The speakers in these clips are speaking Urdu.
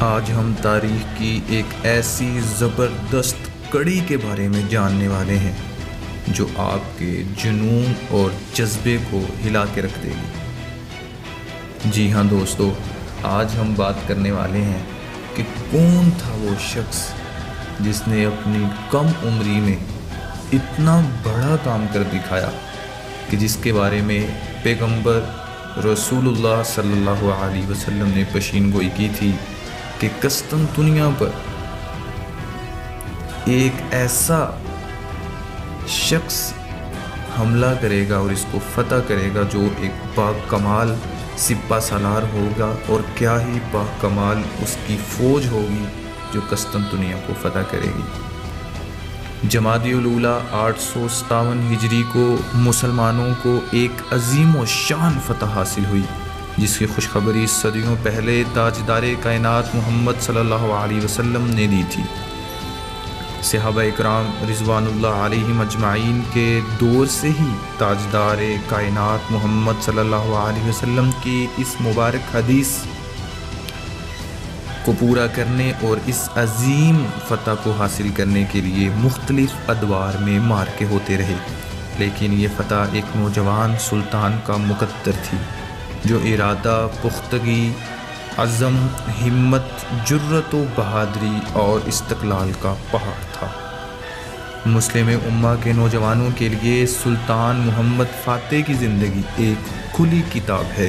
آج ہم تاریخ کی ایک ایسی زبردست کڑی کے بارے میں جاننے والے ہیں جو آپ کے جنون اور جذبے کو ہلا کے رکھ دے گی۔ جی ہاں دوستو، آج ہم بات کرنے والے ہیں کہ کون تھا وہ شخص جس نے اپنی کم عمری میں اتنا بڑا کام کر دکھایا کہ جس کے بارے میں پیغمبر رسول اللہ صلی اللہ علیہ وسلم نے پیشین گوئی کی تھی کہ قسطنطنیہ پر ایک ایسا شخص حملہ کرے گا اور اس کو فتح کرے گا جو ایک باکمال سپہ سالار ہوگا، اور کیا ہی باکمال اس کی فوج ہوگی جو قسطنطنیہ کو فتح کرے گی۔ جمادی الاولیٰ 857 ہجری کو مسلمانوں کو ایک عظیم و شان فتح حاصل ہوئی، جس کی خوشخبری صدیوں پہلے تاجدار کائنات محمد صلی اللہ علیہ وسلم نے دی تھی۔ صحابہ اکرام رضوان اللہ علیہم اجمعین کے دور سے ہی تاجدار کائنات محمد صلی اللہ علیہ وسلم کی اس مبارک حدیث کو پورا کرنے اور اس عظیم فتح کو حاصل کرنے کے لیے مختلف ادوار میں مارکے ہوتے رہے، لیکن یہ فتح ایک نوجوان سلطان کا مقدر تھی جو ارادہ، پختگی، عزم، ہمت، جرأت و بہادری اور استقلال کا پہاڑ تھا۔ مسلم امہ کے نوجوانوں کے لیے سلطان محمد فاتح کی زندگی ایک کھلی کتاب ہے۔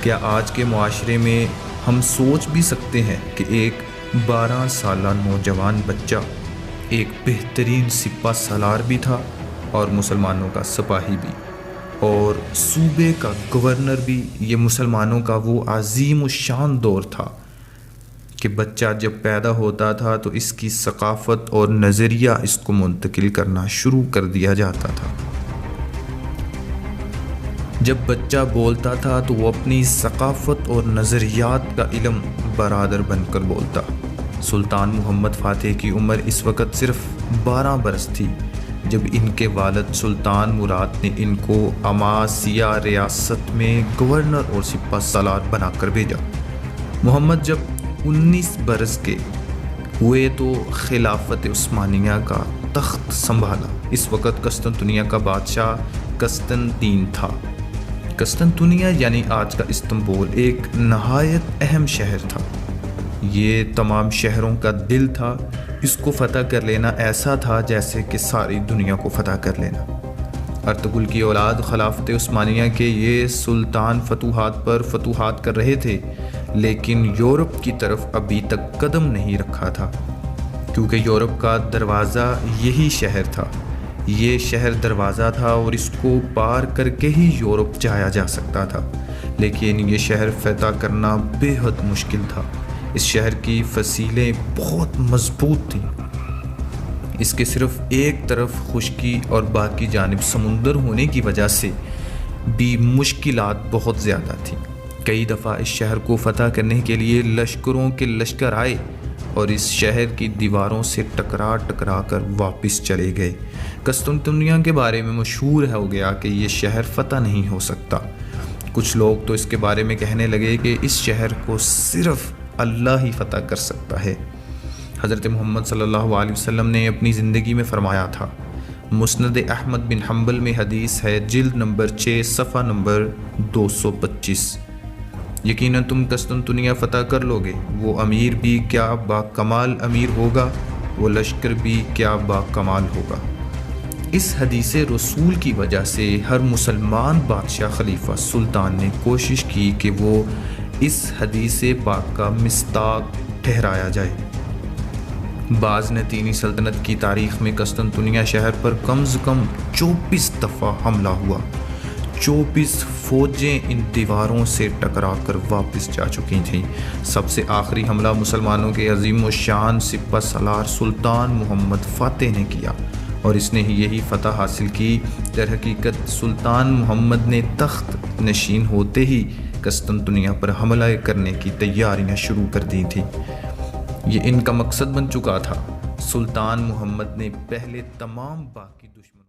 کیا آج کے معاشرے میں ہم سوچ بھی سکتے ہیں کہ ایک 12 سالہ نوجوان بچہ ایک بہترین سپہ سالار بھی تھا اور مسلمانوں کا سپاہی بھی اور صوبے کا گورنر بھی؟ یہ مسلمانوں کا وہ عظیم و شان دور تھا کہ بچہ جب پیدا ہوتا تھا تو اس کی ثقافت اور نظریہ اس کو منتقل کرنا شروع کر دیا جاتا تھا۔ جب بچہ بولتا تھا تو وہ اپنی ثقافت اور نظریات کا علم برادر بن کر بولتا۔ سلطان محمد فاتح کی عمر اس وقت صرف 12 برس تھی جب ان کے والد سلطان مراد نے ان کو اماسیہ ریاست میں گورنر اور سپہ سالار بنا کر بھیجا۔ محمد جب 19 برس کے ہوئے تو خلافت عثمانیہ کا تخت سنبھالا۔ اس وقت قسطنطنیہ کا بادشاہ قسطنطین تھا۔ قسطنطنیہ یعنی آج کا استنبول ایک نہایت اہم شہر تھا۔ یہ تمام شہروں کا دل تھا۔ اس کو فتح کر لینا ایسا تھا جیسے کہ ساری دنیا کو فتح کر لینا۔ ارطغرل کی اولاد خلافت عثمانیہ کے یہ سلطان فتوحات پر فتوحات کر رہے تھے، لیکن یورپ کی طرف ابھی تک قدم نہیں رکھا تھا، کیونکہ یورپ کا دروازہ یہی شہر تھا۔ یہ شہر دروازہ تھا اور اس کو پار کر کے ہی یورپ جایا جا سکتا تھا، لیکن یہ شہر فتح کرنا بے حد مشکل تھا۔ اس شہر کی فصیلیں بہت مضبوط تھیں۔ اس کے صرف ایک طرف خشکی اور باقی جانب سمندر ہونے کی وجہ سے بھی مشکلات بہت زیادہ تھیں۔ کئی دفعہ اس شہر کو فتح کرنے کے لیے لشکروں کے لشکر آئے اور اس شہر کی دیواروں سے ٹکرا کر واپس چلے گئے۔ قسطنطنیہ کے بارے میں مشہور ہو گیا کہ یہ شہر فتح نہیں ہو سکتا۔ کچھ لوگ تو اس کے بارے میں کہنے لگے کہ اس شہر کو صرف اللہ ہی فتح کر سکتا ہے۔ حضرت محمد صلی اللہ علیہ وسلم نے اپنی زندگی میں فرمایا تھا، مسند احمد بن حنبل میں حدیث ہے، جلد نمبر 6 صفحہ نمبر 225، یقیناً تم قسطنطنیہ فتح کر لو گے۔ وہ امیر بھی کیا باکمال امیر ہوگا، وہ لشکر بھی کیا باکمال ہوگا۔ اس حدیث رسول کی وجہ سے ہر مسلمان بادشاہ، خلیفہ، سلطان نے کوشش کی کہ وہ اس حدیث پاک کا مصداق ٹھہرایا جائے۔ بازنطینی سلطنت کی تاریخ میں قسطنطنیہ شہر پر کم از کم 24 دفعہ حملہ ہوا۔ 24 فوجیں ان دیواروں سے ٹکرا کر واپس جا چکی تھیں۔ سب سے آخری حملہ مسلمانوں کے عظیم و شان سپہ سالار سلطان محمد فاتح نے کیا اور اس نے یہی فتح حاصل کی۔ در حقیقت سلطان محمد نے تخت نشین ہوتے ہی قسطنطنیہ پر حملہ کرنے کی تیاریاں شروع کر دی تھیں۔ یہ ان کا مقصد بن چکا تھا۔ سلطان محمد نے پہلے تمام باقی دشمنوں